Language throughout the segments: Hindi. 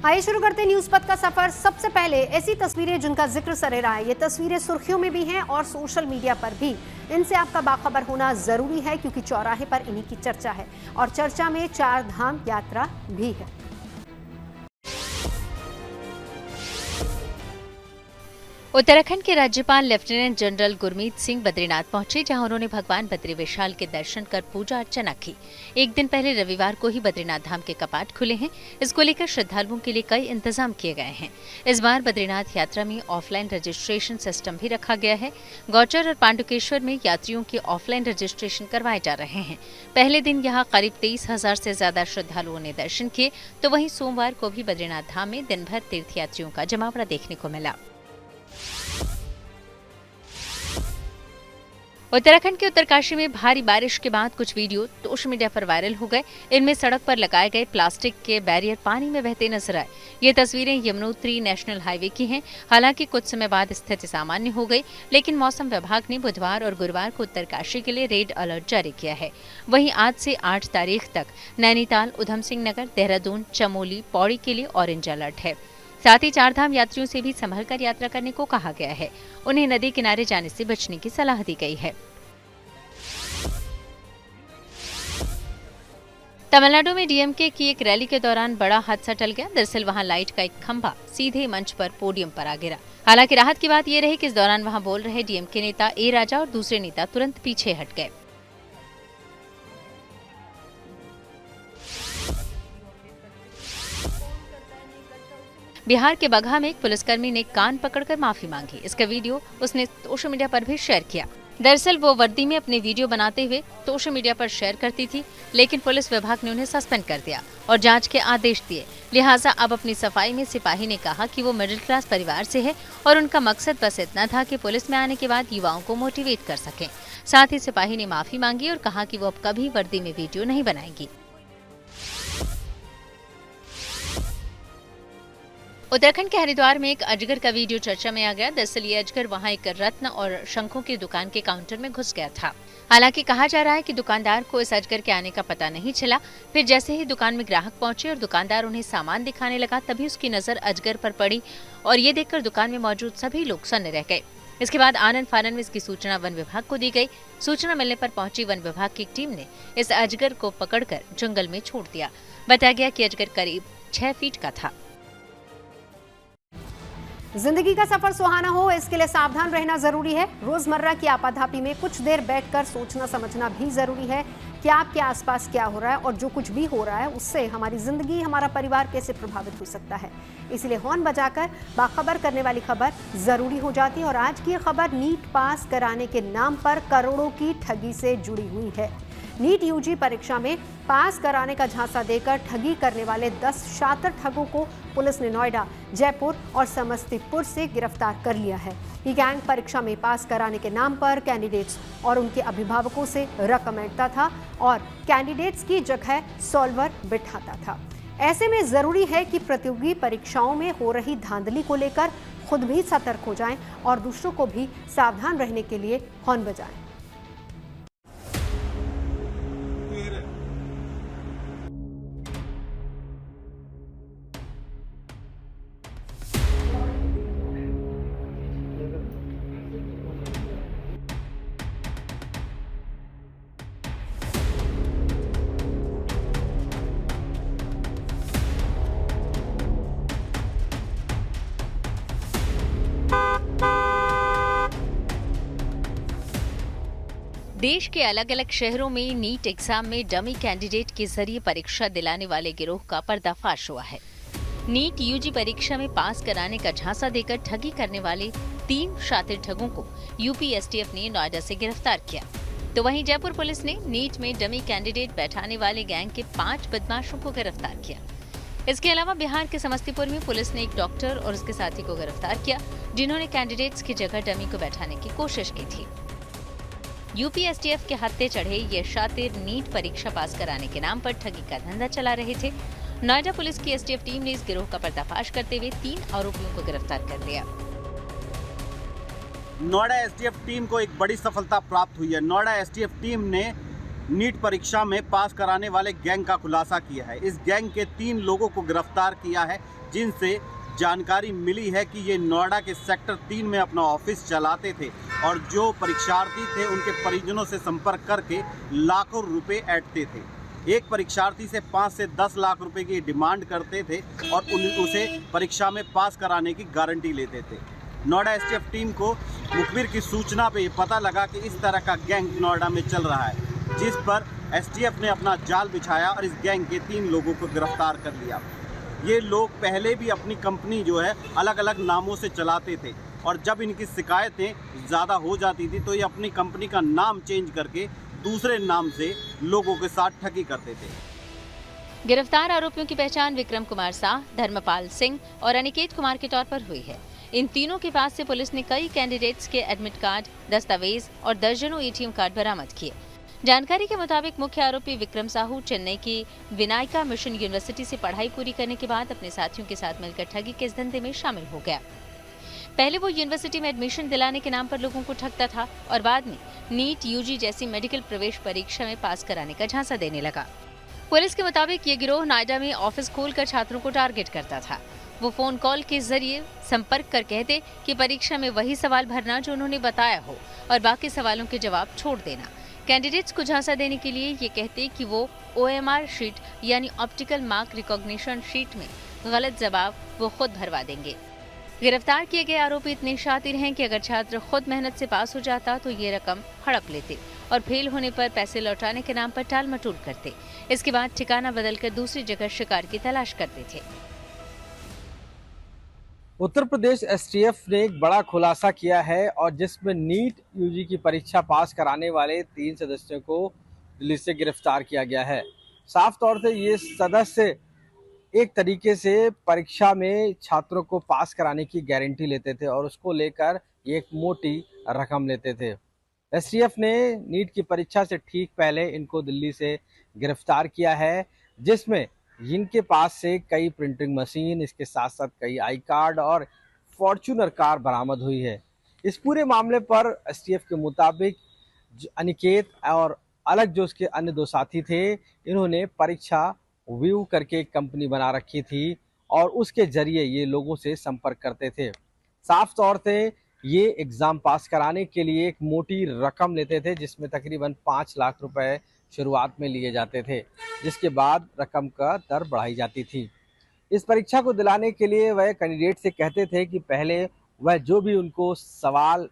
आइए शुरू करते हैं न्यूज पथ का सफर। सबसे पहले ऐसी तस्वीरें जिनका जिक्र सरेरा है। ये तस्वीरें सुर्खियों में भी हैं और सोशल मीडिया पर भी। इनसे आपका बाखबर होना जरूरी है क्योंकि चौराहे पर इन्हीं की चर्चा है और चर्चा में 4 धाम यात्रा भी है। उत्तराखंड के राज्यपाल लेफ्टिनेंट जनरल गुरमीत सिंह बद्रीनाथ पहुंचे, जहां उन्होंने भगवान बद्री विशाल के दर्शन कर पूजा अर्चना की। एक दिन पहले रविवार को ही बद्रीनाथ धाम के कपाट खुले हैं। इसको लेकर श्रद्धालुओं के लिए कई इंतजाम किए गए हैं। इस बार बद्रीनाथ यात्रा में ऑफलाइन रजिस्ट्रेशन सिस्टम भी रखा गया है। गौचर और पांडुकेश्वर में यात्रियों के ऑफलाइन रजिस्ट्रेशन करवाए जा रहे हैं। पहले दिन यहाँ करीब 23,000 से ज्यादा श्रद्धालुओं ने दर्शन किए, तो वहीं सोमवार को भी बद्रीनाथ धाम में दिन भर तीर्थयात्रियों का जमावड़ा देखने को मिला। उत्तराखंड के उत्तरकाशी में भारी बारिश के बाद कुछ वीडियो सोशल मीडिया पर वायरल हो गए। इनमें सड़क पर लगाए गए प्लास्टिक के बैरियर पानी में बहते नजर आए। ये तस्वीरें यमुनोत्री नेशनल हाईवे की हैं। हालांकि कुछ समय बाद स्थिति सामान्य हो गई, लेकिन मौसम विभाग ने बुधवार और गुरुवार को उत्तरकाशी के लिए रेड अलर्ट जारी किया है। वहीं आज से 8 तारीख तक नैनीताल, उधम सिंह नगर, देहरादून, चमोली, पौड़ी के लिए ऑरेंज अलर्ट है। साथ ही 4 धाम यात्रियों से भी संभल कर यात्रा करने को कहा गया है। उन्हें नदी किनारे जाने से बचने की सलाह दी गई है। तमिलनाडु में डीएमके की एक रैली के दौरान बड़ा हादसा टल गया। दरअसल वहां लाइट का एक खंभा सीधे मंच पर पोडियम पर आ गिरा। हालांकि राहत की बात यह रही कि इस दौरान वहां बोल रहे डीएमके नेता ए राजा और दूसरे नेता तुरंत पीछे हट गए। बिहार के बगहा में एक पुलिसकर्मी ने कान पकड़कर माफी मांगी। इसका वीडियो उसने सोशल मीडिया पर भी शेयर किया। दरअसल वो वर्दी में अपने वीडियो बनाते हुए सोशल मीडिया पर शेयर करती थी, लेकिन पुलिस विभाग ने उन्हें सस्पेंड कर दिया और जांच के आदेश दिए। लिहाजा अब अपनी सफाई में सिपाही ने कहा कि वो मिडिल क्लास परिवार से है और उनका मकसद बस इतना था कि पुलिस में आने के बाद युवाओं को मोटिवेट कर सकें। साथ ही सिपाही ने माफी मांगी और कहा कि वो अब कभी वर्दी में वीडियो नहीं बनाएंगी। उत्तराखंड के हरिद्वार में एक अजगर का वीडियो चर्चा में आ गया। दरअसल ये अजगर वहां एक रत्न और शंखों की दुकान के काउंटर में घुस गया था। हालांकि कहा जा रहा है कि दुकानदार को इस अजगर के आने का पता नहीं चला। फिर जैसे ही दुकान में ग्राहक पहुंचे और दुकानदार उन्हें सामान दिखाने लगा, तभी उसकी नजर अजगर पर पड़ी और ये देखकर दुकान में मौजूद सभी लोग सन्न रह गए। इसके बाद आनन फानन में इसकी सूचना वन विभाग को दी गई। सूचना मिलने पर पहुंची वन विभाग की टीम ने इस अजगर को पकड़कर जंगल में छोड़ दिया। बताया गया कि अजगर करीब 6 फीट का था। जिंदगी का सफर सुहाना हो, इसके लिए सावधान रहना जरूरी है। रोजमर्रा की आपाधापी में कुछ देर बैठकर सोचना समझना भी जरूरी है कि आपके आसपास क्या हो रहा है और जो कुछ भी हो रहा है उससे हमारी जिंदगी, हमारा परिवार कैसे प्रभावित हो सकता है। इसलिए हॉर्न बजाकर बाखबर करने वाली खबर जरूरी हो जाती है। और आज की खबर नीट पास कराने के नाम पर करोड़ों की ठगी से जुड़ी हुई है। नीट यूजी परीक्षा में पास कराने का झांसा देकर ठगी करने वाले 10 शातिर ठगों को पुलिस ने नोएडा, जयपुर और समस्तीपुर से गिरफ्तार कर लिया है। ये गैंग परीक्षा में पास कराने के नाम पर कैंडिडेट्स और उनके अभिभावकों से रकम ऐंठता था और कैंडिडेट्स की जगह सॉल्वर बिठाता था। ऐसे में जरूरी है कि प्रतियोगी परीक्षाओं में हो रही धांधली को लेकर खुद भी सतर्क हो जाएं और दूसरों को भी सावधान रहने के लिए हॉर्न बजाएं। देश के अलग अलग शहरों में नीट एग्जाम में डमी कैंडिडेट के जरिए परीक्षा दिलाने वाले गिरोह का पर्दाफाश हुआ है। नीट यूजी परीक्षा में पास कराने का झांसा देकर ठगी करने वाले 3 शातिर ठगों को यूपी एसटीएफ ने नोएडा से गिरफ्तार किया। तो वहीं जयपुर पुलिस ने नीट में डमी कैंडिडेट बैठाने वाले गैंग के 5 बदमाशों को गिरफ्तार किया। इसके अलावा बिहार के समस्तीपुर में पुलिस ने एक डॉक्टर और उसके साथी को गिरफ्तार किया, जिन्होंने कैंडिडेट्स की जगह डमी को बैठाने की कोशिश की थी। यूपी एसटीएफ के हत्थे चढ़े ये शातिर नीट परीक्षा पास कराने के नाम पर ठगी का धंधा चला रहे थे। नोएडा पुलिस की एसटीएफ टीम ने इस गिरोह का पर्दाफाश करते हुए 3 आरोपियों को गिरफ्तार कर लिया। नोएडा एसटीएफ टीम को एक बड़ी सफलता प्राप्त हुई है। नोएडा एसटीएफ टीम ने नीट परीक्षा में पास कराने वाले गैंग का खुलासा किया है। इस गैंग के 3 लोगों को गिरफ्तार किया है, जिनसे जानकारी मिली है कि ये नोएडा के सेक्टर 3 में अपना ऑफिस चलाते थे और जो परीक्षार्थी थे उनके परिजनों से संपर्क करके लाखों रुपए ऐंठते थे। एक परीक्षार्थी से 5 से 10 लाख रुपए की डिमांड करते थे और उसे परीक्षा में पास कराने की गारंटी लेते थे। नोएडा एसटीएफ टीम को मुखबिर की सूचना पे पता लगा कि इस तरह का गैंग नोएडा में चल रहा है, जिस पर एसटीएफ ने अपना जाल बिछाया और इस गैंग के 3 लोगों को गिरफ्तार कर लिया। ये लोग पहले भी अपनी कंपनी जो है अलग अलग नामों से चलाते थे और जब इनकी शिकायतें ज़्यादा हो जाती थी तो ये अपनी कंपनी का नाम चेंज करके दूसरे नाम से लोगों के साथ ठगी करते थे। गिरफ्तार आरोपियों की पहचान विक्रम कुमार शाह, धर्मपाल सिंह और अनिकेत कुमार के तौर पर हुई है। इन तीनों के पास से पुलिस ने कई कैंडिडेट्स के एडमिट कार्ड, दस्तावेज और दर्जनों एटीएम कार्ड बरामद किए। जानकारी के मुताबिक मुख्य आरोपी विक्रम साहू चेन्नई की विनायका मिशन यूनिवर्सिटी से पढ़ाई पूरी करने के बाद अपने साथियों के साथ मिलकर ठगी के इस धंधे में शामिल हो गया। पहले वो यूनिवर्सिटी में एडमिशन दिलाने के नाम पर लोगों को ठगता था और बाद में नीट, यूजी जैसी मेडिकल प्रवेश परीक्षा में पास कराने का झांसा देने लगा। पुलिस के मुताबिक ये गिरोह नोएडा में ऑफिस खोलकर छात्रों को टारगेट करता था। वो फोन कॉल के जरिए संपर्क कर कहते कि परीक्षा में वही सवाल भरना जो उन्होंने बताया हो और बाकी सवालों के जवाब छोड़ देना। कैंडिडेट्स को झांसा देने के लिए ये कहते कि वो OMR शीट यानी ऑप्टिकल मार्क रिकॉग्निशन शीट में गलत जवाब वो खुद भरवा देंगे। गिरफ्तार किए गए आरोपी इतने शातिर हैं कि अगर छात्र खुद मेहनत से पास हो जाता तो ये रकम हड़प लेते और फेल होने पर पैसे लौटाने के नाम पर टाल मटोल करते। इसके बाद ठिकाना बदलकर दूसरी जगह शिकार की तलाश करते थे। उत्तर प्रदेश एसटीएफ ने एक बड़ा खुलासा किया है और जिसमें नीट यूजी की परीक्षा पास कराने वाले 3 सदस्यों को दिल्ली से गिरफ्तार किया गया है। साफ तौर से ये सदस्य एक तरीके से परीक्षा में छात्रों को पास कराने की गारंटी लेते थे और उसको लेकर एक मोटी रकम लेते थे। एसटीएफ ने नीट की परीक्षा से ठीक पहले इनको दिल्ली से गिरफ्तार किया है, जिसमें इनके पास से कई प्रिंटिंग मशीन, इसके साथ साथ कई आई कार्ड और फॉर्च्यूनर कार बरामद हुई है। इस पूरे मामले पर एसटीएफ के मुताबिक अनिकेत और अलग जो उसके अन्य 2 साथी थे, इन्होंने परीक्षा व्यू करके एक कंपनी बना रखी थी और उसके जरिए ये लोगों से संपर्क करते थे। साफ तौर से ये एग्जाम पास कराने के लिए एक मोटी रकम लेते थे, जिसमें तकरीबन 5 लाख रुपए शुरुआत में लिए जाते थे, जिसके बाद रकम का दर बढ़ाई जाती थी। इस परीक्षा को दिलाने के लिए वह कैंडिडेट से कहते थे कि पहले वह जो भी उनको सवाल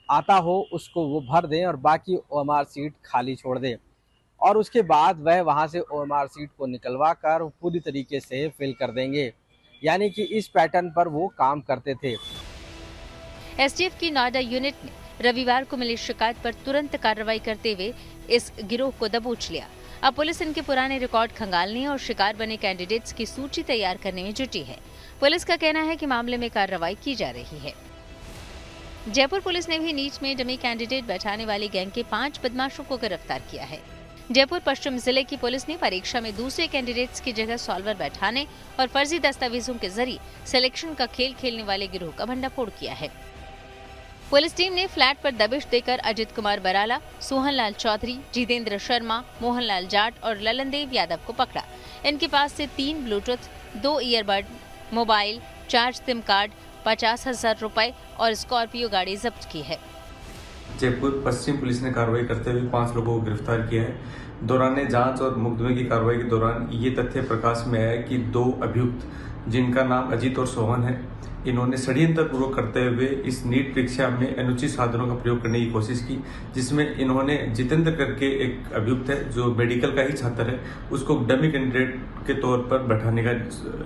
आता हो उसको वो भर दें और बाकी OMR सीट खाली छोड़ दें और उसके बाद वह वहां से OMR सीट को निकलवा कर पूरी तरीके से फिल कर देंगे। यानी कि इस पैटर्न पर वो काम करते थे। एसटीएफ की नोएडा यूनिट ने रविवार को मिली शिकायत पर तुरंत कार्रवाई करते हुए इस गिरोह को दबोच लिया। अब पुलिस इनके पुराने रिकॉर्ड खंगालने और शिकार बने कैंडिडेट्स की सूची तैयार करने में जुटी है। पुलिस का कहना है कि मामले में कार्रवाई की जा रही है। जयपुर पुलिस ने भी नीट में डमी कैंडिडेट बैठाने वाली गैंग के 5 बदमाशों को गिरफ्तार किया है। जयपुर पश्चिम जिले की पुलिस ने परीक्षा में दूसरे कैंडिडेट्स की जगह सॉल्वर बैठाने और फर्जी दस्तावेजों के जरिए सिलेक्शन का खेल खेलने वाले गिरोह का भंडाफोड़ किया है। पुलिस टीम ने फ्लैट पर दबिश देकर अजित कुमार बराला, सोहनलाल चौधरी, जितेंद्र शर्मा, मोहनलाल जाट और ललनदेव यादव को पकड़ा। इनके पास से 3 Bluetooth, 2 earbud, mobile, 4 SIM card, 50,000 रुपए और स्कॉर्पियो गाड़ी जब्त की है। जयपुर पश्चिम पुलिस ने कार्रवाई करते हुए 5 लोगों को गिरफ्तार किया है। दौरान जांच और मुकदमे की कार्रवाई के दौरान ये तथ्य प्रकाश में आया कि 2 अभियुक्त, जिनका नाम अजीत और सोहन है, इन्होंने षड्यंत्र पूर्वक करते हुए इस नीट परीक्षा में अनुचित साधनों का प्रयोग करने की कोशिश की, जिसमें इन्होंने जितेंद्र करके एक अभियुक्त है जो मेडिकल का ही छात्र है, उसको डमी कैंडिडेट के तौर पर बैठाने का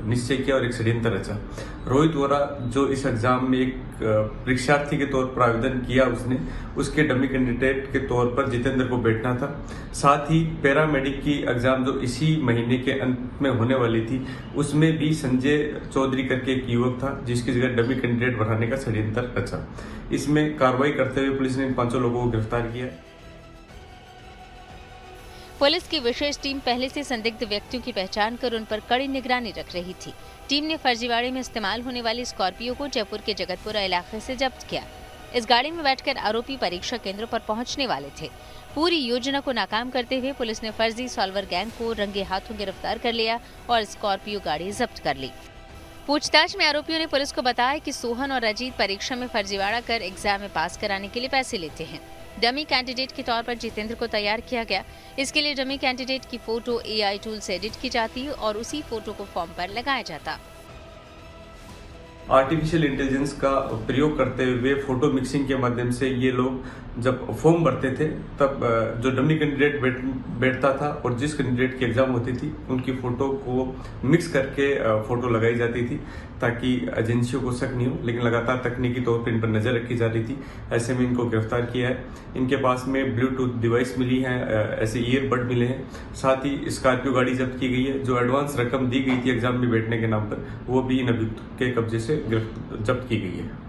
निश्चय किया और एक षड्यंत्र रचा। रोहित वोरा जो इस एग्जाम में एक परीक्षार्थी के तौर पर आवेदन किया, उसके डमी कैंडिडेट के तौर पर जितेंद्र को बैठना था। साथ ही पैरामेडिक की एग्जाम जो इसी महीने के अंत में होने वाली थी, उसमें भी संजय चौधरी करके एक युवक था जिसकी जगह डमी कैंडिडेट बढ़ाने का षड्यंत्र रचा। इसमें कार्रवाई करते हुए पुलिस ने इन 5 लोगों को गिरफ्तार किया। पुलिस की विशेष टीम पहले से संदिग्ध व्यक्तियों की पहचान कर उन पर कड़ी निगरानी रख रही थी। टीम ने फर्जीवाड़े में इस्तेमाल होने वाली स्कॉर्पियो को जयपुर के जगतपुरा इलाके से जब्त किया। इस गाड़ी में बैठकर आरोपी परीक्षा केंद्रों पर पहुंचने वाले थे। पूरी योजना को नाकाम करते हुए पुलिस ने फर्जी सॉल्वर गैंग को रंगे हाथों गिरफ्तार कर लिया और स्कॉर्पियो गाड़ी जब्त कर ली। पूछताछ में आरोपियों ने पुलिस को बताया कि सोहन और अजीत परीक्षा में फर्जीवाड़ा कर एग्जाम में पास कराने के लिए पैसे लेते हैं। डमी कैंडिडेट के तौर पर जितेंद्र को तैयार किया गया। इसके लिए डमी कैंडिडेट की फोटो AI टूल से एडिट की जाती और उसी फोटो को फॉर्म पर लगाया जाता। आर्टिफिशियल इंटेलिजेंस का प्रयोग करते हुए फोटो मिक्सिंग के माध्यम से ये लोग जब फॉर्म भरते थे तब जो डमी कैंडिडेट बैठता था और जिस कैंडिडेट की एग्जाम होती थी उनकी फोटो को मिक्स करके फोटो लगाई जाती थी ताकि एजेंसियों को शक नहीं हो, लेकिन लगातार तकनीकी तौर पर इन पर नजर रखी जा रही थी। ऐसे में इनको गिरफ्तार किया है। इनके पास में ब्लूटूथ डिवाइस मिली है, ऐसे ईयरबड मिले हैं, साथ ही स्कॉर्पियो गाड़ी जब्त की गई है। जो एडवांस रकम दी गई थी एग्जाम में बैठने के नाम पर वो भी इन अभियुक्त के कब्जे से जब्त की गई है।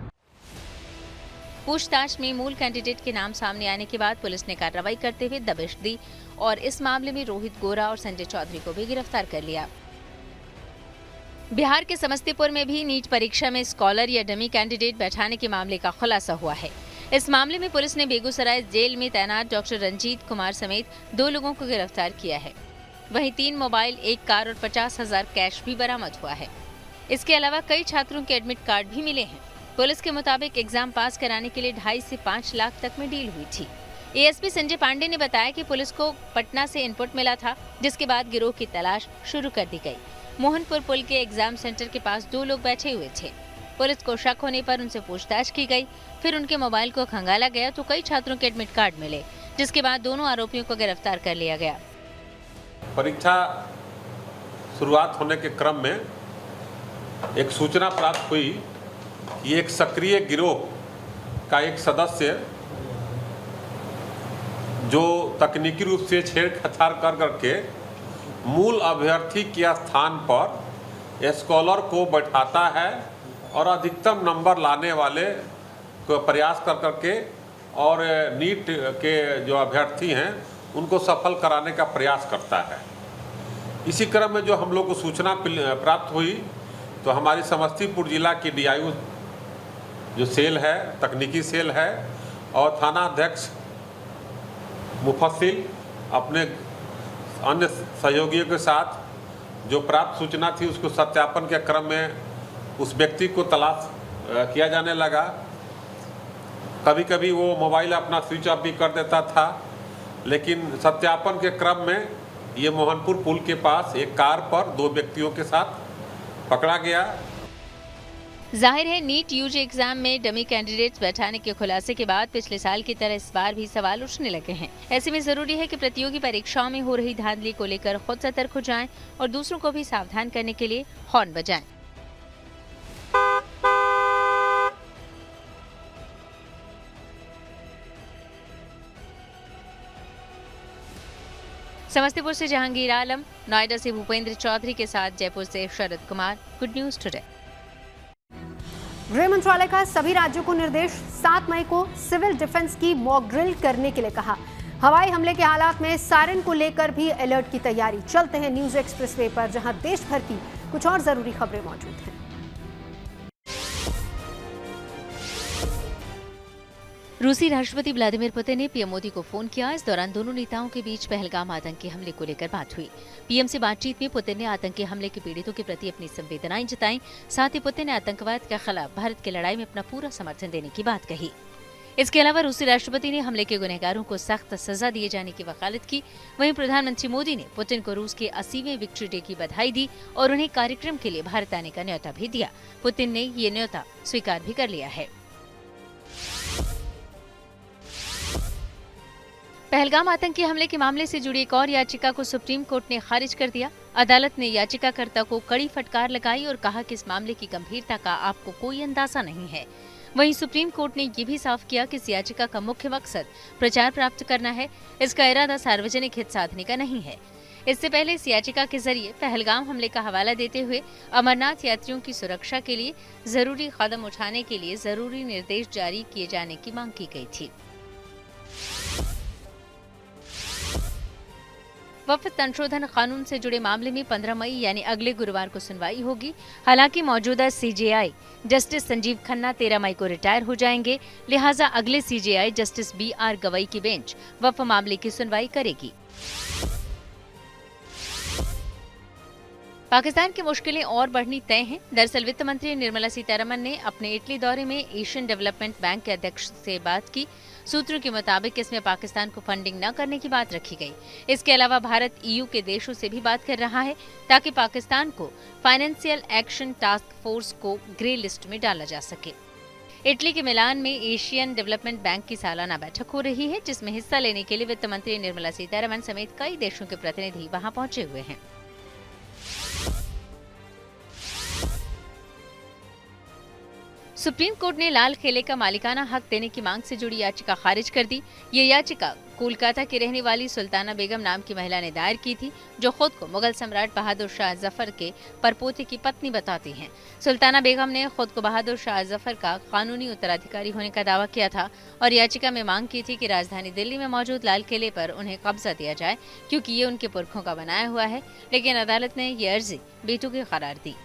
पूछताछ में मूल कैंडिडेट के नाम सामने आने के बाद पुलिस ने कार्रवाई करते हुए दबिश दी और इस मामले में रोहित गोरा और संजय चौधरी को भी गिरफ्तार कर लिया। बिहार के समस्तीपुर में भी नीट परीक्षा में स्कॉलर या डमी कैंडिडेट बैठाने के मामले का खुलासा हुआ है। इस मामले में पुलिस ने बेगूसराय जेल में तैनात डॉक्टर रंजीत कुमार समेत 2 लोगों को गिरफ्तार किया है। वहीं 3 मोबाइल, 1 कार और 50,000 कैश भी बरामद हुआ है। इसके अलावा कई छात्रों के एडमिट कार्ड भी मिले हैं। पुलिस के मुताबिक एग्जाम पास कराने के लिए 2.5 से 5 लाख तक में डील हुई थी। ASP संजय पांडे ने बताया कि पुलिस को पटना से इनपुट मिला था, जिसके बाद गिरोह की तलाश शुरू कर दी गई। मोहनपुर पुल के एग्जाम सेंटर के पास 2 लोग बैठे हुए थे। पुलिस को शक होने पर उनसे पूछताछ की गई। फिर उनके मोबाइल को खंगाला गया तो कई छात्रों के एडमिट कार्ड मिले, जिसके बाद दोनों आरोपियों को गिरफ्तार कर लिया गया। परीक्षा शुरुआत होने के क्रम में एक सूचना प्राप्त हुई कि एक सक्रिय गिरोह का एक सदस्य जो तकनीकी रूप से छेड़छाड़ कर करके मूल अभ्यर्थी के स्थान पर स्कॉलर को बैठाता है और अधिकतम नंबर लाने वाले को प्रयास कर करके और नीट के जो अभ्यर्थी हैं उनको सफल कराने का प्रयास करता है। इसी क्रम में जो हम लोग को सूचना प्राप्त हुई तो हमारी समस्तीपुर जिला की DIU जो सेल है, तकनीकी सेल है, और थाना अध्यक्ष मुफस्सिल अपने अन्य सहयोगियों के साथ जो प्राप्त सूचना थी उसको सत्यापन के क्रम में उस व्यक्ति को तलाश किया जाने लगा। कभी कभी वो मोबाइल अपना स्विच ऑफ भी कर देता था, लेकिन सत्यापन के क्रम में ये मोहनपुर पुल के पास एक कार पर 2 व्यक्तियों के साथ पकड़ा गया। जाहिर है नीट UG एग्जाम में डमी कैंडिडेट्स बैठाने के खुलासे के बाद पिछले साल की तरह इस बार भी सवाल उठने लगे हैं। ऐसे में जरूरी है कि प्रतियोगी परीक्षाओं में हो रही धांधली को लेकर खुद सतर्क हो जाएं और दूसरों को भी सावधान करने के लिए हॉर्न बजाएं। समस्तीपुर से जहांगीर आलम, नोएडा से भूपेंद्र चौधरी के साथ जयपुर से Sharad Kumar, good news today. गृह मंत्रालय का सभी राज्यों को निर्देश, 7 मई को सिविल डिफेंस की मॉक ड्रिल करने के लिए कहा। हवाई हमले के हालात में सायरन को लेकर भी अलर्ट की तैयारी। चलते हैं न्यूज एक्सप्रेस वे पर, जहां देश भर की कुछ और जरूरी खबरें मौजूद हैं। रूसी राष्ट्रपति व्लादिमीर पुतिन ने पीएम मोदी को फोन किया। इस दौरान दोनों नेताओं के बीच पहलगाम आतंकी हमले को लेकर बात हुई। पीएम से बातचीत में पुतिन ने आतंकी हमले के पीड़ितों के प्रति अपनी संवेदनाएं जताई। साथ ही पुतिन ने आतंकवाद के खिलाफ भारत की लड़ाई में अपना पूरा समर्थन देने की बात कही। इसके अलावा रूसी राष्ट्रपति ने हमले के गुनहगारों को सख्त सजा दिए जाने की वकालत की। वहीं प्रधानमंत्री मोदी ने पुतिन को रूस के 80वें विक्ट्री डे की बधाई दी और उन्हें कार्यक्रम के लिए भारत आने का न्योता भी दिया। पुतिन ने ये न्योता स्वीकार भी कर लिया है। पहलगाम आतंकी हमले के मामले से जुड़ी एक और याचिका को सुप्रीम कोर्ट ने खारिज कर दिया। अदालत ने याचिकाकर्ता को कड़ी फटकार लगाई और कहा कि इस मामले की गंभीरता का आपको कोई अंदाजा नहीं है। वहीं सुप्रीम कोर्ट ने ये भी साफ किया कि इस याचिका का मुख्य मकसद प्रचार प्राप्त करना है। इसका इरादा सार्वजनिक हित साधने का नहीं है। इससे पहले इस याचिका के जरिए पहलगाम हमले का हवाला देते हुए अमरनाथ यात्रियों की सुरक्षा के लिए जरूरी कदम उठाने के लिए जरूरी निर्देश जारी किए जाने की मांग की गई थी। वक्फ संशोधन कानून से जुड़े मामले में 15 मई यानी अगले गुरुवार को सुनवाई होगी। हालांकि मौजूदा सीजेआई जस्टिस संजीव खन्ना 13 मई को रिटायर हो जाएंगे, लिहाजा अगले सीजेआई जस्टिस BR गवई की बेंच वक्फ मामले की सुनवाई करेगी। पाकिस्तान की मुश्किलें और बढ़नी तय हैं। दरअसल वित्त मंत्री निर्मला सीतारमण ने अपने इटली दौरे में एशियन डेवलपमेंट बैंक के अध्यक्ष से बात की। सूत्रों के मुताबिक इसमें पाकिस्तान को फंडिंग न करने की बात रखी गई। इसके अलावा भारत EU के देशों से भी बात कर रहा है ताकि पाकिस्तान को फाइनेंशियल एक्शन टास्क फोर्स को ग्रे लिस्ट में डाला जा सके। इटली के मिलान में एशियन डेवलपमेंट बैंक की सालाना बैठक हो रही है, जिसमें हिस्सा लेने के लिए वित्त मंत्री निर्मला सीतारमण समेत कई देशों के प्रतिनिधि वहां पहुंचे हुए हैं। सुप्रीम कोर्ट ने लाल किले का मालिकाना हक देने की मांग से जुड़ी याचिका खारिज कर दी। ये याचिका कोलकाता की रहने वाली सुल्ताना बेगम नाम की महिला ने दायर की थी, जो खुद को मुगल सम्राट बहादुर शाह जफर के परपोते की पत्नी बताती हैं। सुल्ताना बेगम ने खुद को बहादुर शाह जफर का कानूनी उत्तराधिकारी होने का दावा किया था और याचिका में मांग की थी कि राजधानी दिल्ली में मौजूद लाल किले पर उन्हें कब्जा दिया जाए, क्योंकि ये उनके पुरखों का बनाया हुआ है। लेकिन अदालत ने ये अर्जी बेतुकी करार दी।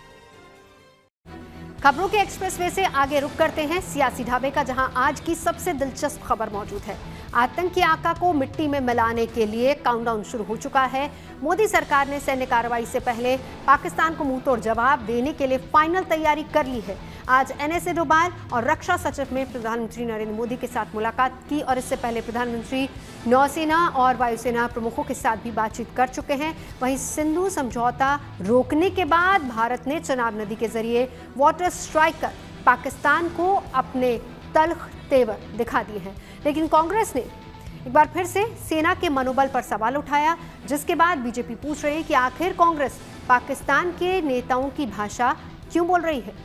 खबरों के एक्सप्रेसवे से आगे रुक करते हैं सियासी ढाबे का, जहां आज की सबसे दिलचस्प खबर मौजूद है। आतंकी आका को मिट्टी में मिलाने के लिए काउंटडाउन शुरू हो चुका है। मोदी सरकार ने सैन्य कार्रवाई से पहले पाकिस्तान को मुंहतोड़ जवाब देने के लिए फाइनल तैयारी कर ली है। आज NSA डोभाल और रक्षा सचिव में प्रधानमंत्री नरेंद्र मोदी के साथ मुलाकात की और इससे पहले प्रधानमंत्री नौसेना और वायुसेना प्रमुखों के साथ भी बातचीत कर चुके हैं। वहीं सिंधु समझौता रोकने के बाद भारत ने चनाब नदी के जरिए वाटर स्ट्राइक कर पाकिस्तान को अपने तल्ख तेवर दिखा दिए हैं। लेकिन कांग्रेस ने एक बार फिर से सेना के मनोबल पर सवाल उठाया, जिसके बाद बीजेपी पूछ रही है कि आखिर कांग्रेस पाकिस्तान के नेताओं की भाषा क्यों बोल रही है।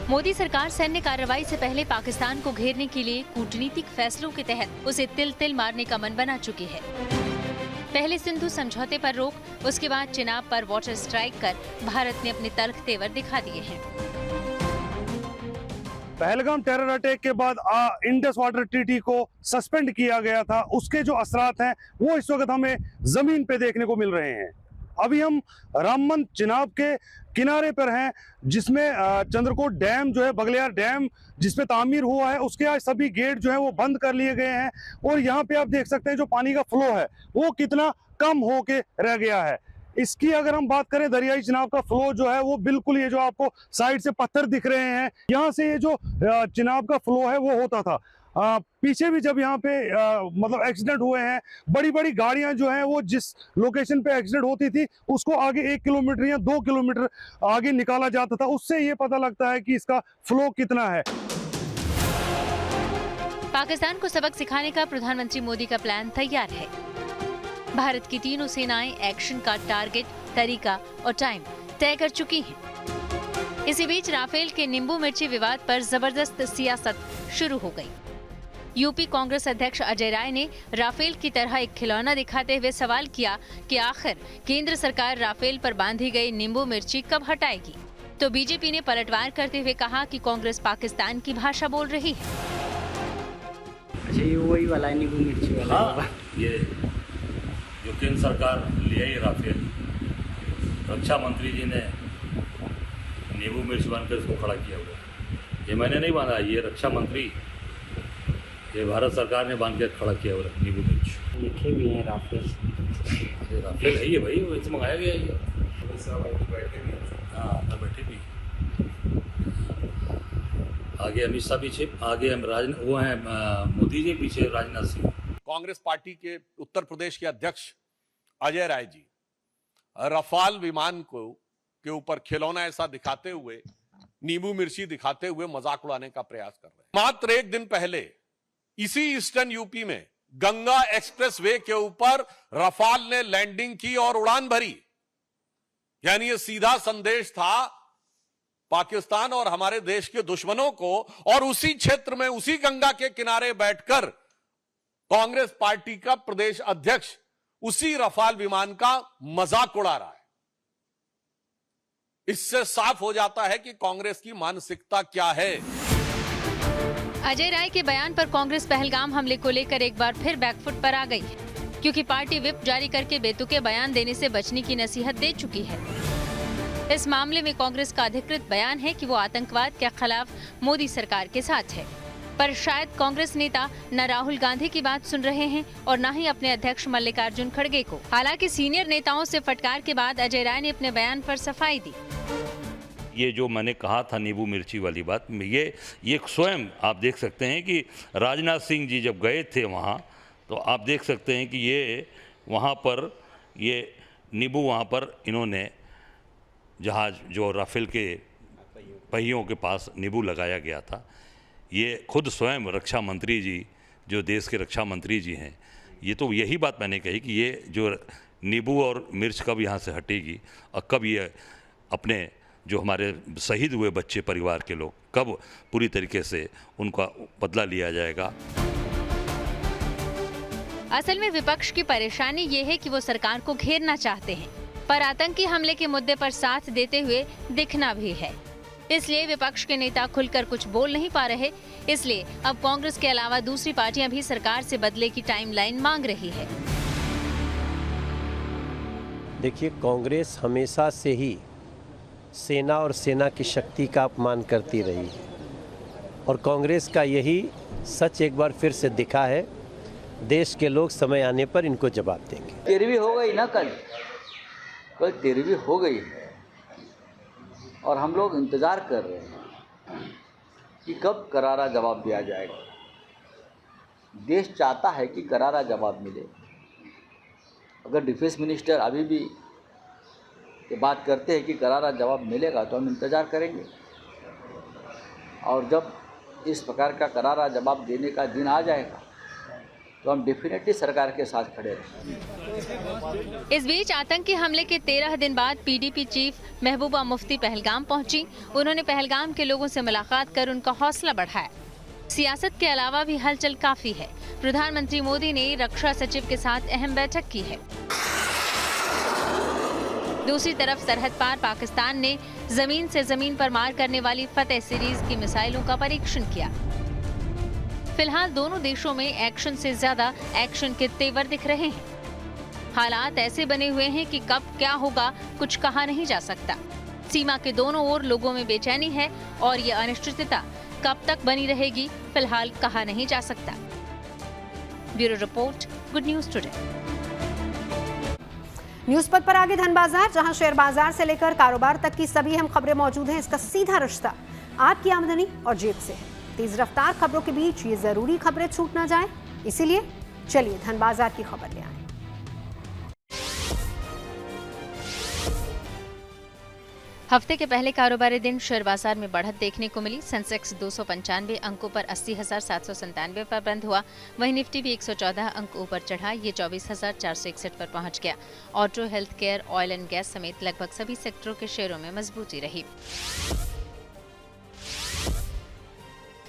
मोदी सरकार सैन्य कार्रवाई से पहले पाकिस्तान को घेरने के लिए कूटनीतिक फैसलों के तहत उसे तिल तिल मारने का मन बना चुकी है। पहले सिंधु समझौते पर रोक, उसके बाद चिनाब पर वाटर स्ट्राइक कर भारत ने अपने तल्ख तेवर दिखा दिए हैं। पहलगाम टेरर अटैक के बाद इंडस वाटर ट्रीटी को सस्पेंड किया गया था, उसके जो असरात हैं वो इस वक्त हमें जमीन पे देखने को मिल रहे हैं। अभी हम रामबन चिनाब के किनारे पर हैं, जिसमें चंद्रकोट डैम जो है, बगलियार डैम जिसपे तामीर हुआ है, उसके आज सभी गेट जो है वो बंद कर लिए गए हैं। और यहाँ पे आप देख सकते हैं जो पानी का फ्लो है वो कितना कम होके रह गया है। इसकी अगर हम बात करें, दरियाई चिनाब का फ्लो जो है वो बिल्कुल, ये जो आपको साइड से पत्थर दिख रहे हैं, यहाँ से ये जो चिनाब का फ्लो है वो होता था। पीछे भी जब यहाँ पे मतलब एक्सीडेंट हुए हैं, बड़ी बड़ी गाड़ियां जो हैं वो जिस लोकेशन पे एक्सीडेंट होती थी उसको आगे 1 किलोमीटर या 2 किलोमीटर आगे निकाला जाता था। उससे ये पता लगता है कि इसका फ्लो कितना है। पाकिस्तान को सबक सिखाने का प्रधानमंत्री मोदी का प्लान तैयार है। भारत की तीनों सेनाएं एक्शन का टारगेट, तरीका और टाइम तय कर चुकी हैं। इसी बीच राफेल के नींबू मिर्ची विवाद पर जबरदस्त सियासत शुरू हो गई। यूपी कांग्रेस अध्यक्ष अजय राय ने राफेल की तरह एक खिलौना दिखाते हुए सवाल किया कि आखिर केंद्र सरकार राफेल पर बांधी गई नींबू मिर्ची कब हटाएगी। तो बीजेपी ने पलटवार करते हुए कहा कि कांग्रेस पाकिस्तान की भाषा बोल रही है। अच्छा, ये वही वाला नींबू मिर्ची वाला। हाँ, ये जो केंद्र सरकार ले आई राफेल, रक्षा मंत्री जी ने नींबू मिर्च बांधकर इसको खड़ा किया हुआ। ये मैंने नहीं बांधा, ये रक्षा मंत्री, ये भारत सरकार ने बांध के खड़ा किया हुआ नींबू मिर्च। लिखे भी हैं राफेल। ये राफेल है ये भाई, वो इससे मंगाया गया है। हाँ, अंदर बैठे भी, आगे अमित शाह पीछे, आगे वो हैं मोदी जी, पीछे राजनाथ सिंह। कांग्रेस पार्टी के उत्तर प्रदेश के अध्यक्ष अजय राय जी रफाल विमान के ऊपर खिलौना ऐसा दिखाते हुए, नींबू मिर्ची दिखाते हुए मजाक उड़ाने का प्रयास कर रहे हैं। मात्र एक दिन पहले इसी ईस्टर्न यूपी में गंगा एक्सप्रेसवे के ऊपर रफाल ने लैंडिंग की और उड़ान भरी। यानी ये सीधा संदेश था पाकिस्तान और हमारे देश के दुश्मनों को, और उसी क्षेत्र में, उसी गंगा के किनारे बैठकर कांग्रेस पार्टी का प्रदेश अध्यक्ष उसी रफाल विमान का मजाक उड़ा रहा है। इससे साफ हो जाता है कि कांग्रेस की मानसिकता क्या है। अजय राय के बयान पर कांग्रेस पहलगाम हमले को लेकर एक बार फिर बैकफुट पर आ गई है, क्योंकि पार्टी व्हिप जारी करके बेतुके बयान देने से बचने की नसीहत दे चुकी है। इस मामले में कांग्रेस का अधिकृत बयान है कि वो आतंकवाद के खिलाफ मोदी सरकार के साथ है, पर शायद कांग्रेस नेता न राहुल गांधी की बात सुन रहे हैं और न ही अपने अध्यक्ष मल्लिकार्जुन खड़गे को। हालांकि सीनियर नेताओं से फटकार के बाद अजय राय ने अपने बयान पर सफाई दी। ये जो मैंने कहा था नींबू मिर्ची वाली बात, ये स्वयं आप देख सकते हैं कि राजनाथ सिंह जी जब गए थे वहाँ, तो आप देख सकते हैं कि ये वहाँ पर ये नींबू वहाँ पर इन्होंने जहाज जो राफेल के पहियों के पास नींबू लगाया गया था, ये खुद स्वयं रक्षा मंत्री जी जो देश के रक्षा मंत्री जी हैं, ये तो यही बात मैंने कही कि ये जो नींबू और मिर्च कब यहाँ से हटेगी और कब ये अपने जो हमारे शहीद हुए बच्चे परिवार के लोग कब पूरी तरीके से उनका बदला लिया जाएगा। असल में विपक्ष की परेशानी ये है कि वो सरकार को घेरना चाहते हैं, पर आतंकी हमले के मुद्दे पर साथ देते हुए दिखना भी है। इसलिए विपक्ष के नेता खुलकर कुछ बोल नहीं पा रहे। इसलिए अब कांग्रेस के अलावा दूसरी पार्टियां भी सरकार से बदले की टाइमलाइन मांग रही है। देखिए, कांग्रेस हमेशा से ही सेना और सेना की शक्ति का अपमान करती रही है और कांग्रेस का यही सच एक बार फिर से दिखा है। देश के लोग समय आने पर इनको जवाब देंगे। 13वीं हो गई ना, कल 13वीं हो गई है और हम लोग इंतज़ार कर रहे हैं कि कब करारा जवाब दिया जाएगा। देश चाहता है कि करारा जवाब मिले। अगर डिफेंस मिनिस्टर अभी भी ये बात करते हैं कि करारा जवाब मिलेगा तो हम इंतज़ार करेंगे, और जब इस प्रकार का करारा जवाब देने का दिन आ जाएगा तो हम डेफिनेटली सरकार के साथ खड़े रहेंगे। इस बीच आतंकी हमले के 13 दिन बाद पीडीपी चीफ महबूबा मुफ्ती पहलगाम पहुंची। उन्होंने पहलगाम के लोगों से मुलाकात कर उनका हौसला बढ़ाया। सियासत के अलावा भी हलचल काफी है। प्रधानमंत्री मोदी ने रक्षा सचिव के साथ अहम बैठक की है। दूसरी तरफ सरहद पार पाकिस्तान ने जमीन से जमीन पर मार करने वाली फतेह सीरीज की मिसाइलों का परीक्षण किया। फिलहाल दोनों देशों में एक्शन से ज्यादा एक्शन के तेवर दिख रहे हैं। हालात ऐसे बने हुए हैं कि कब क्या होगा कुछ कहा नहीं जा सकता। सीमा के दोनों ओर लोगों में बेचैनी है और ये अनिश्चितता कब तक बनी रहेगी फिलहाल कहा नहीं जा सकता। Bureau report, good news today. News पथ पर आगे धन बाजार, जहां शेयर बाजार से लेकर कारोबार तक की सभी अहम खबरें मौजूद हैं। इसका सीधा रिश्ता आपकी आमदनी और जेब से है। तेज रफ्तार खबरों के बीच ये जरूरी खबरें छूट ना जाए, इसीलिए चलिए धन बाजार की खबर ले आए। हफ्ते के पहले कारोबारी दिन शेयर बाजार में बढ़त देखने को मिली। सेंसेक्स 295 अंकों पर 80,797 पर बंद हुआ। वहीं निफ्टी भी 114 अंक ऊपर चढ़ा, ये 24,461 पर पहुंच गया। Auto, health care, oil and gas समेत लगभग सभी सेक्टरों के शेयरों में मजबूती रही।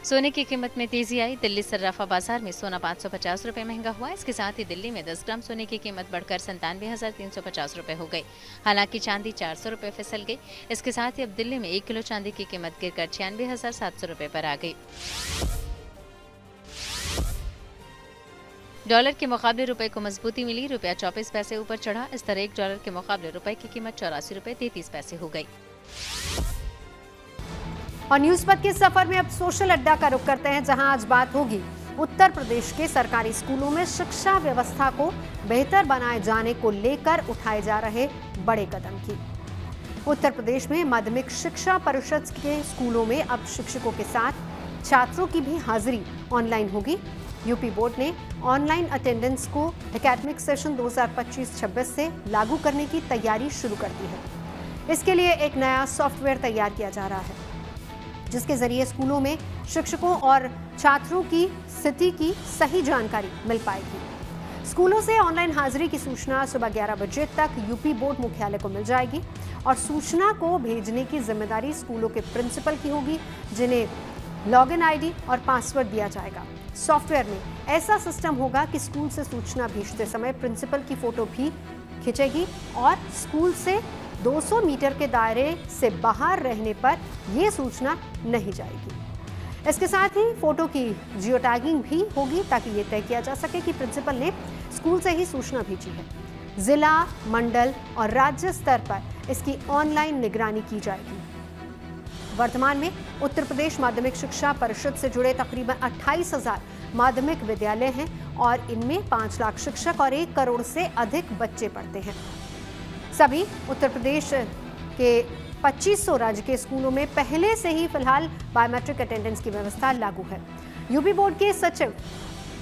सोने की कीमत में तेजी आई। दिल्ली सर्राफा बाजार में सोना 550 रुपए महंगा हुआ। इसके साथ ही दिल्ली में 10 ग्राम सोने की कीमत बढ़कर 97,350 रुपए हो गई। हालांकि चांदी 400 रुपए फिसल गई। इसके साथ ही अब दिल्ली में 1 किलो चांदी की कीमत गिरकर 96,700 रुपए पर आ गई। डॉलर के मुकाबले रुपए को मजबूती मिली। रुपया 24 पैसे ऊपर चढ़ा। इस तरह $1 के मुकाबले रुपए की कीमत 84 रुपए 33 पैसे हो गई। और न्यूज पथ के सफर में अब सोशल अड्डा का रुख करते हैं, जहां आज बात होगी उत्तर प्रदेश के सरकारी स्कूलों में शिक्षा व्यवस्था को बेहतर बनाए जाने को लेकर उठाए जा रहे बड़े कदम की। उत्तर प्रदेश में माध्यमिक शिक्षा परिषद के स्कूलों में अब शिक्षकों के साथ छात्रों की भी हाजिरी ऑनलाइन होगी। यूपी बोर्ड ने ऑनलाइन अटेंडेंस को एकेडमिक सेशन 2025-26 से लागू करने की तैयारी शुरू कर दी है। इसके लिए एक नया सॉफ्टवेयर तैयार किया जा रहा है, जिसके जरिए स्कूलों में शिक्षकों और छात्रों की स्थिति की सही जानकारी मिल पाएगी। स्कूलों से ऑनलाइन हाजिरी की सूचना सुबह 11 बजे तक यूपी बोर्ड मुख्यालय को मिल जाएगी और सूचना को भेजने की जिम्मेदारी स्कूलों के प्रिंसिपल की होगी, जिन्हें लॉगिन आईडी और पासवर्ड दिया जाएगा। सॉफ्टवेयर में ऐसा सिस्टम होगा कि स्कूल से सूचना भेजते समय प्रिंसिपल की फोटो भी खींचेगी और स्कूल से 200 मीटर के दायरे से बाहर रहने पर यह सूचना नहीं जाएगी। इसके साथ ही फोटो की जियो टैगिंग भी होगी ताकि ये तय किया जा सके कि प्रिंसिपल ने स्कूल से ही सूचना भेजी है। जिला, मंडल और राज्य स्तर पर इसकी ऑनलाइन निगरानी की जाएगी। वर्तमान में उत्तर प्रदेश माध्यमिक शिक्षा परिषद से जुड़े तकरीबन 28,000 माध्यमिक विद्यालय हैं और इनमें 5 लाख शिक्षक और 1 करोड़ से अधिक बच्चे पढ़ते हैं। सभी उत्तर प्रदेश के 2500 राजकीय स्कूलों में पहले से ही फिलहाल बायोमेट्रिक अटेंडेंस की व्यवस्था लागू है। यूपी बोर्ड के सचिव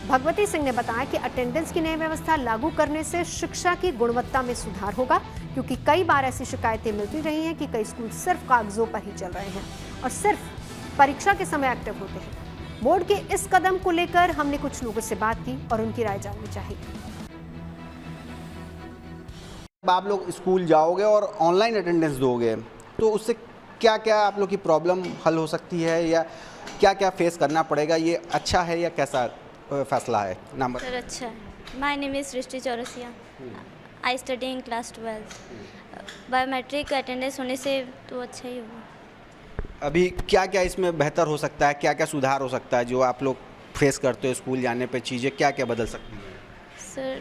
भगवती सिंह ने बताया कि अटेंडेंस की नई व्यवस्था लागू करने से शिक्षा की गुणवत्ता में सुधार होगा, क्योंकि कई बार ऐसी शिकायतें मिलती रही हैं कि कई स्कूल सिर्फ कागजों पर ही चल रहे हैं और सिर्फ परीक्षा के समय एक्टिव होते हैं। बोर्ड के इस कदम को लेकर हमने कुछ लोगों से बात की और उनकी राय जाननी चाहिए। आप लोग स्कूल जाओगे और ऑनलाइन अटेंडेंस दोगे तो उससे क्या क्या आप लोग की प्रॉब्लम हल हो सकती है या क्या क्या फेस करना पड़ेगा? ये अच्छा है या कैसा फैसला है? नंबर सर अच्छा है। My name is Srishti Chaurasia. I study in class 12। Biometric attendance होने से तो अच्छा ही होगा। अभी क्या क्या इसमें बेहतर हो सकता है, क्या क्या सुधार हो सकता है जो आप लोग फेस करते हो स्कूल जाने पे? चीज़ें क्या क्या बदल सकती हैं? सर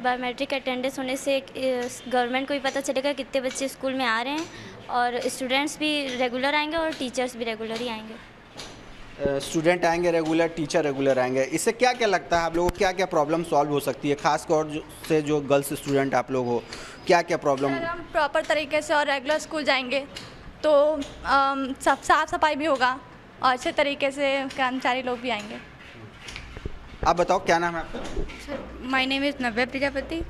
बायोमेट्रिक अटेंडेंस होने से गवर्नमेंट को भी पता चलेगा कितने बच्चे स्कूल में आ रहे हैं और स्टूडेंट्स भी रेगुलर आएंगे और टीचर्स भी रेगुलर ही आएंगे। स्टूडेंट आएंगे रेगुलर, टीचर रेगुलर आएंगे। इससे क्या क्या लगता है आप लोगों को, क्या क्या प्रॉब्लम सॉल्व हो सकती है? खास तौर से जो गर्ल्स स्टूडेंट आप लोग हो, क्या क्या प्रॉब्लम? हम प्रॉपर तरीके से और रेगुलर स्कूल जाएंगे तो साफ सफाई भी होगा और अच्छे तरीके से कर्मचारी लोग भी आएंगे। आप बताओ क्या नाम है आपका? Sir my name is Navya Prajapati.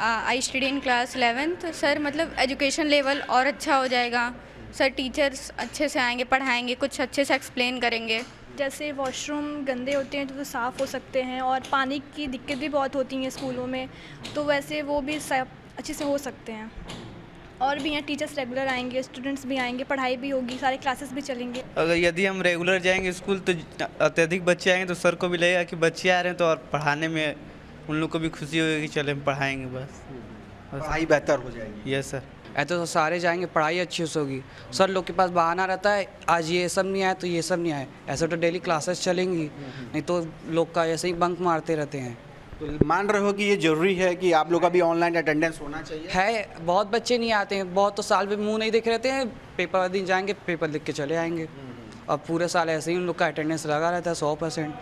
I study in class 11th। Sir मतलब एजुकेशन लेवल और अच्छा हो जाएगा। सर टीचर्स अच्छे से आएंगे, पढ़ाएंगे, कुछ अच्छे से एक्सप्लेन करेंगे। जैसे वॉशरूम गंदे होते हैं तो वो साफ़ हो सकते हैं और पानी की दिक्कत भी बहुत होती है स्कूलों में, तो वैसे वो भी अच्छे से हो सकते हैं। और भी यहाँ टीचर्स रेगुलर आएंगे, स्टूडेंट्स भी आएंगे, पढ़ाई भी होगी, सारे क्लासेस भी चलेंगे। अगर यदि हम रेगुलर जाएंगे स्कूल तो अत्यधिक बच्चे आएंगे तो सर को भी लगेगा कि बच्चे आ रहे हैं तो और पढ़ाने में उन लोग को भी खुशी होगी कि चले हम पढ़ाएंगे। बस पढ़ाई बेहतर हो जाएगी। Yes sir. ऐसे तो सारे जाएंगे, पढ़ाई अच्छी होगी। सर लोग के पास बहाना रहता है आज ये सब नहीं आया तो ये सब नहीं आया। ऐसे तो डेली क्लासेस चलेंगी, नहीं तो लोग का ऐसे ही बंक मारते रहते हैं। तो मान रहे हो कि ये ज़रूरी है कि आप लोग का भी ऑनलाइन अटेंडेंस होना चाहिए? है, बहुत बच्चे नहीं आते हैं, बहुत तो साल में मुंह नहीं दिख रहते हैं, पेपर दिन जाएंगे पेपर लिख के चले आएंगे। अब पूरे साल ऐसे ही उन लोग का अटेंडेंस लगा रहता है 100%।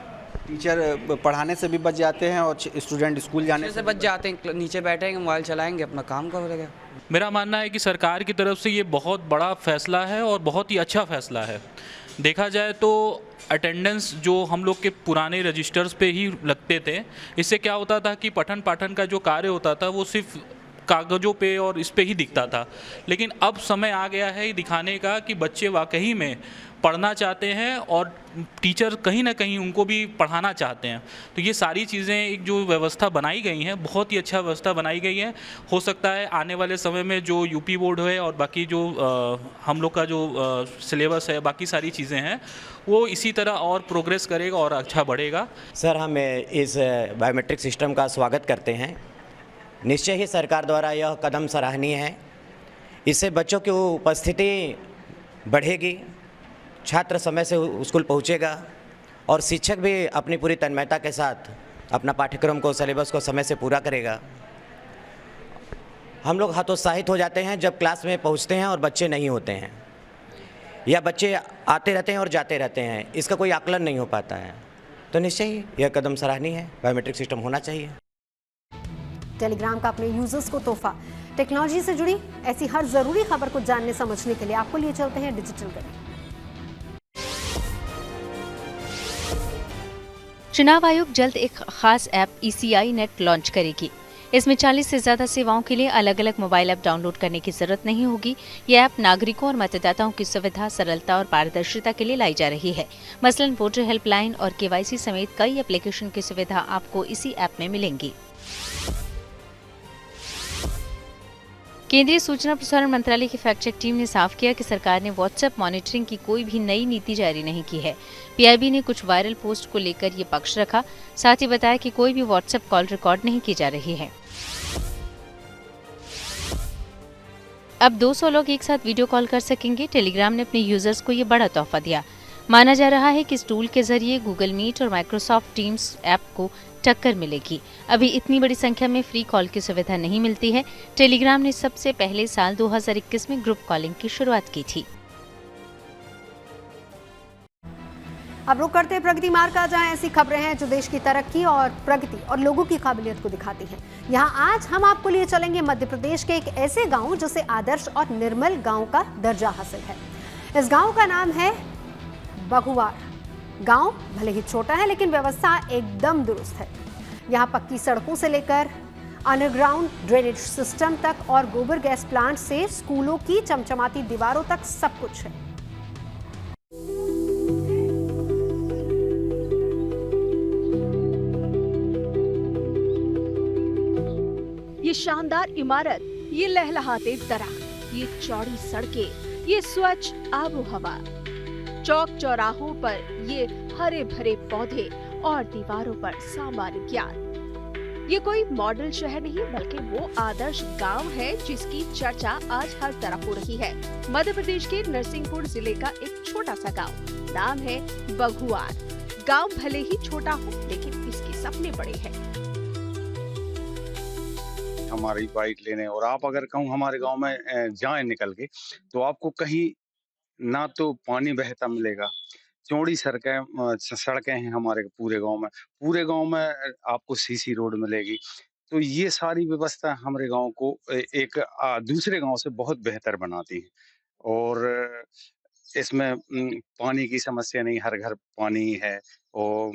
टीचर पढ़ाने से भी बच जाते हैं और स्टूडेंट स्कूल जाने से बच जाते हैं, नीचे बैठेंगे मोबाइल चलाएंगे अपना काम करेगा। मेरा मानना है कि सरकार की तरफ से ये बहुत बड़ा फैसला है और बहुत ही अच्छा फैसला है। देखा जाए तो अटेंडेंस जो हम लोग के पुराने रजिस्टर्स पे ही लगते थे, इससे क्या होता था कि पठन पाठन का जो कार्य होता था वो सिर्फ कागज़ों पे और इस पे ही दिखता था। लेकिन अब समय आ गया है दिखाने का कि बच्चे वाकई में पढ़ना चाहते हैं और टीचर कहीं ना कहीं उनको भी पढ़ाना चाहते हैं। तो ये सारी चीज़ें एक जो व्यवस्था बनाई गई हैं, बहुत ही अच्छा व्यवस्था बनाई गई है। हो सकता है आने वाले समय में जो यूपी बोर्ड है और बाकी जो हम लोग का जो सिलेबस है, बाकी सारी चीज़ें हैं, वो इसी तरह और प्रोग्रेस करेगा और अच्छा बढ़ेगा। सर हम इस बायोमेट्रिक सिस्टम का स्वागत करते हैं। निश्चय ही सरकार द्वारा यह कदम सराहनीय है। इससे बच्चों की उपस्थिति बढ़ेगी, छात्र समय से स्कूल पहुंचेगा और शिक्षक भी अपनी पूरी तन्मयता के साथ अपना पाठ्यक्रम को, सिलेबस को समय से पूरा करेगा। हम लोग हतोत्साहित हो जाते हैं जब क्लास में पहुंचते हैं और बच्चे नहीं होते हैं या बच्चे आते रहते हैं और जाते रहते हैं, इसका कोई आकलन नहीं हो पाता है। तो निश्चय ही यह कदम सराहनीय है, बायोमेट्रिक सिस्टम होना चाहिए। टेलीग्राम का अपने यूजर्स को तोहफा। टेक्नोलॉजी से जुड़ी ऐसी हर जरूरी खबर को जानने समझने के लिए आपको लिए चलते हैं डिजिटल गली। चुनाव आयोग जल्द एक खास ऐप ECI नेट लॉन्च करेगी। इसमें 40 से ज्यादा सेवाओं के लिए अलग अलग मोबाइल ऐप डाउनलोड करने की जरूरत नहीं होगी। ये ऐप नागरिकों और मतदाताओं की सुविधा, सरलता और पारदर्शिता के लिए लाई जा रही है। मसलन वोटर हेल्पलाइन और KYC समेत कई एप्लीकेशन की सुविधा आपको इसी ऐप में मिलेंगी। केंद्रीय सूचना प्रसारण मंत्रालय की फैक्ट चेक टीम ने साफ किया कि सरकार ने व्हाट्सएप मॉनिटरिंग की कोई भी नई नीति जारी नहीं की है। PIB ने कुछ वायरल पोस्ट को लेकर ये पक्ष रखा, साथ ही बताया कि कोई भी व्हाट्सएप कॉल रिकॉर्ड नहीं की जा रही है। अब 200 लोग एक साथ वीडियो कॉल कर सकेंगे। टेलीग्राम ने अपने यूजर्स को ये बड़ा तोहफा दिया। माना जा रहा है कि इस टूल के जरिए गूगल मीट और माइक्रोसॉफ्ट टीम्स ऐप को टक्कर मिलेगी। अभी इतनी बड़ी संख्या में फ्री कॉल की सुविधा नहीं मिलती है। टेलीग्राम ने सबसे पहले साल 2021 में ग्रुप कॉलिंग की शुरुआत की थी। अब रुक करते हैं प्रगति मार्ग का, जहां ऐसी खबरें हैं जो देश की तरक्की और प्रगति और लोगों की काबिलियत को दिखाती हैं। यहां आज हम आपको लिए चलेंगे मध्य प्रदेश के एक ऐसे गांव जिसे आदर्श और निर्मल गांव का दर्जा हासिल है। इस गांव का नाम है बघुआर। गांव भले ही छोटा है लेकिन व्यवस्था एकदम दुरुस्त है। यहां पक्की सड़कों से लेकर अंडरग्राउंड ड्रेनेज सिस्टम तक और गोबर गैस प्लांट से स्कूलों की चमचमाती दीवारों तक सब कुछ है। ये शानदार इमारत, ये लहलहाते दरख्त, ये चौड़ी सड़कें, ये स्वच्छ आबो हवा, चौक चौराहों पर ये हरे भरे पौधे और दीवारों पर सामान्य ज्ञान। ये कोई मॉडल शहर नहीं बल्कि वो आदर्श गांव है जिसकी चर्चा आज हर तरफ हो रही है। मध्य प्रदेश के नरसिंहपुर जिले का एक छोटा सा गांव, नाम है बघुआर। गांव भले ही छोटा हो लेकिन इसके सपने बड़े हैं। हमारी बाइक लेने, और आप अगर कहूँ हमारे गांव में जाएं निकल के, तो आपको कहीं ना तो पानी बहता मिलेगा, चौड़ी सड़कें हैं हमारे पूरे गांव में आपको सीसी रोड मिलेगी। तो ये सारी व्यवस्था हमारे गांव को एक दूसरे गांव से बहुत बेहतर बनाती है। और इसमें पानी की समस्या नहीं, हर घर पानी है और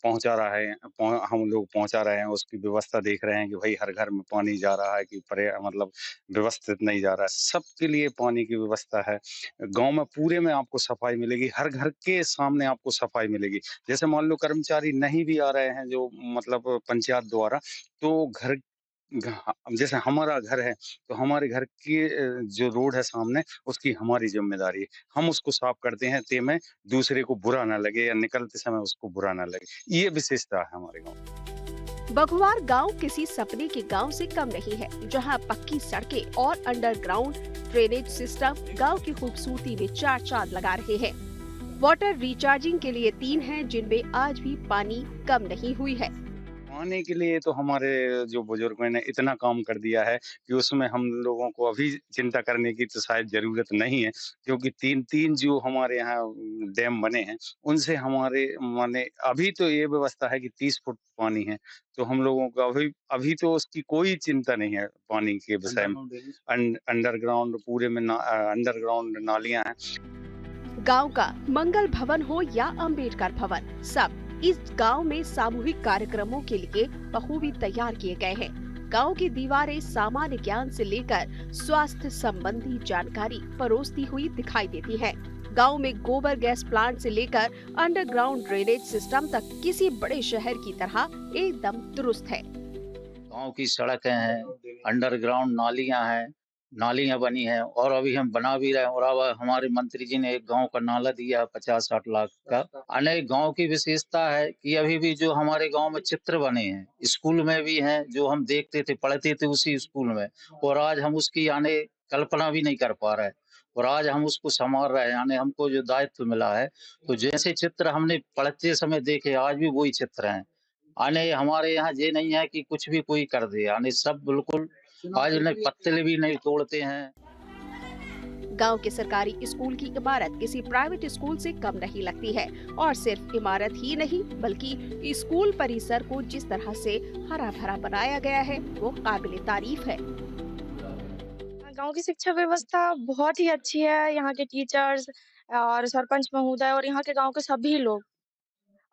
पहुंचा रहा है, हम लोग पहुंचा रहे हैं, उसकी व्यवस्था देख रहे हैं कि भाई हर घर में पानी जा रहा है कि मतलब व्यवस्थित नहीं जा रहा है। सबके लिए पानी की व्यवस्था है। गांव में पूरे में आपको सफाई मिलेगी, हर घर के सामने आपको सफाई मिलेगी। जैसे मान लो कर्मचारी नहीं भी आ रहे हैं जो मतलब पंचायत द्वारा, तो घर जैसे हमारा घर है तो हमारे घर की जो रोड है सामने, उसकी हमारी जिम्मेदारी है। हम उसको साफ करते हैं ते में दूसरे को बुरा ना लगे या निकलते समय उसको बुरा ना लगे। ये विशेषता है हमारे गांव। बघुआर गांव किसी सपने के गांव से कम नहीं है, जहां पक्की सड़कें और अंडरग्राउंड ड्रेनेज सिस्टम गांव की खूबसूरती में चार चांद लगा रहे हैं। वाटर रिचार्जिंग के लिए 3 हैं जिनमें आज भी पानी कम नहीं हुई है। पानी के लिए तो हमारे जो बुजुर्गों ने इतना काम कर दिया है कि उसमें हम लोगों को अभी चिंता करने की तो शायद जरूरत नहीं है, क्योंकि 3 जो हमारे यहाँ डैम बने हैं उनसे हमारे माने अभी तो ये व्यवस्था है कि 30 फुट पानी है। तो हम लोगों को अभी तो उसकी कोई चिंता नहीं है पानी के विषय में। अंडरग्राउंड पूरे में अंडरग्राउंड नालियां हैं। गांव का मंगल भवन हो या अंबेडकर भवन, सब इस गांव में सामूहिक कार्यक्रमों के लिए बखूबी तैयार किए गए हैं। गांव की दीवारें सामान्य ज्ञान से लेकर स्वास्थ्य संबंधी जानकारी परोसती हुई दिखाई देती हैं। गांव में गोबर गैस प्लांट से लेकर अंडरग्राउंड ड्रेनेज सिस्टम तक किसी बड़े शहर की तरह एकदम दुरुस्त है। गांव की सड़कें हैं, अंडरग्राउंड नालियां बनी हैं और अभी हम बना भी रहे हैं। और अब हमारे मंत्री जी ने एक गांव का नाला दिया 50-60 लाख का। अनेक गांव की विशेषता है कि अभी भी जो हमारे गांव में चित्र बने हैं, स्कूल में भी हैं, जो हम देखते थे पढ़ते थे उसी स्कूल में, और आज हम उसकी कल्पना भी नहीं कर पा रहे हैं और आज हम उसको संभाल रहे हैं। हमको जो दायित्व मिला है, तो जैसे चित्र हमने पढ़ते समय देखे आज भी वही चित्र हैं। हमारे यहाँ ये नहीं है कि कुछ भी कोई कर दे, सब बिल्कुल आज उन्हें पत्तल भी नहीं तोड़ते हैं। गांव के सरकारी स्कूल की इमारत किसी प्राइवेट स्कूल से कम नहीं लगती है और सिर्फ इमारत ही नहीं बल्कि स्कूल परिसर को जिस तरह से हरा भरा बनाया गया है वो काबिले तारीफ है। गांव की शिक्षा व्यवस्था बहुत ही अच्छी है। यहाँ के टीचर्स और सरपंच महोदय और यहाँ के गांव के सभी लोग,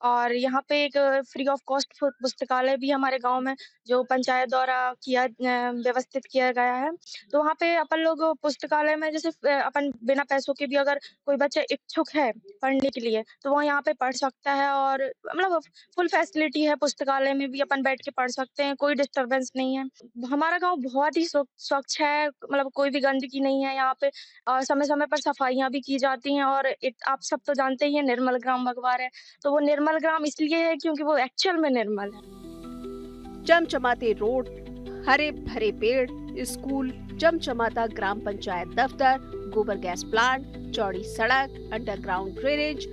और यहाँ पे एक फ्री ऑफ कॉस्ट पुस्तकालय भी हमारे गांव में जो पंचायत द्वारा व्यवस्थित किया गया है। तो वहाँ पे अपन लोग पुस्तकालय में जैसे अपन बिना पैसों के भी अगर कोई बच्चा इच्छुक है पढ़ने के लिए तो वो यहाँ पे पढ़ सकता है, और मतलब फुल फैसिलिटी है। पुस्तकालय में भी अपन बैठ के पढ़ सकते हैं, कोई डिस्टर्बेंस नहीं है। हमारा गाँव बहुत ही स्वच्छ है, मतलब कोई भी गंदगी नहीं है यहाँ पे। समय समय पर सफाइयाँ भी की जाती हैं। और आप सब तो जानते ही है निर्मल ग्राम बघुआर है, तो वो निर्मल ग्राम इसलिए है क्योंकि वो एक्चुअल में निर्मल है। चमचमाते रोड, हरे भरे पेड़, स्कूल, चमचमाता ग्राम पंचायत दफ्तर, गोबर गैस प्लांट, चौड़ी सड़क, अंडरग्राउंड ड्रेनेज,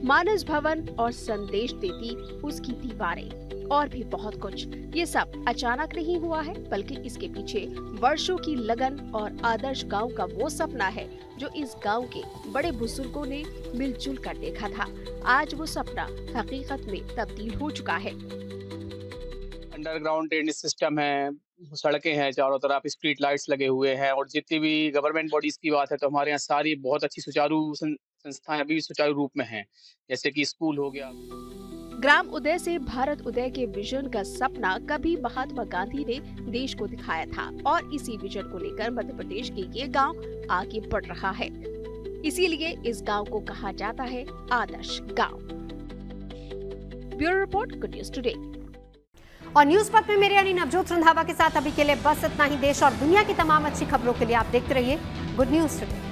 मानस भवन और संदेश देती उसकी दीवारें और भी बहुत कुछ। ये सब अचानक नहीं हुआ है, बल्कि इसके पीछे वर्षों की लगन और आदर्श गांव का वो सपना है जो इस गांव के बड़े बुजुर्गों ने मिलजुल कर देखा था। आज वो सपना हकीकत में तब्दील हो चुका है। अंडरग्राउंड ड्रेनेज सिस्टम है, सड़कें हैं, चारों तरफ स्ट्रीट लाइट्स लगे हुए हैं, और जितनी भी गवर्नमेंट बॉडीज की बात है तो हमारे यहाँ सारी बहुत अच्छी सुचारू संस्थाएं अभी भी सुचारू रूप में हैं, जैसे कि स्कूल हो गया। ग्राम उदय से भारत उदय के विजन का सपना कभी महात्मा गांधी ने देश को दिखाया था और इसी विजन को लेकर मध्य प्रदेश के ये गांव आगे बढ़ रहा है। इसीलिए इस गांव को कहा जाता है आदर्श गांव। Bureau report, good news today. और न्यूज पथ में मेरे यानी नवजोत रंधावा के साथ अभी के लिए बस इतना ही। देश और दुनिया की तमाम अच्छी खबरों के लिए आप देखते रहिए गुड न्यूज टुडे।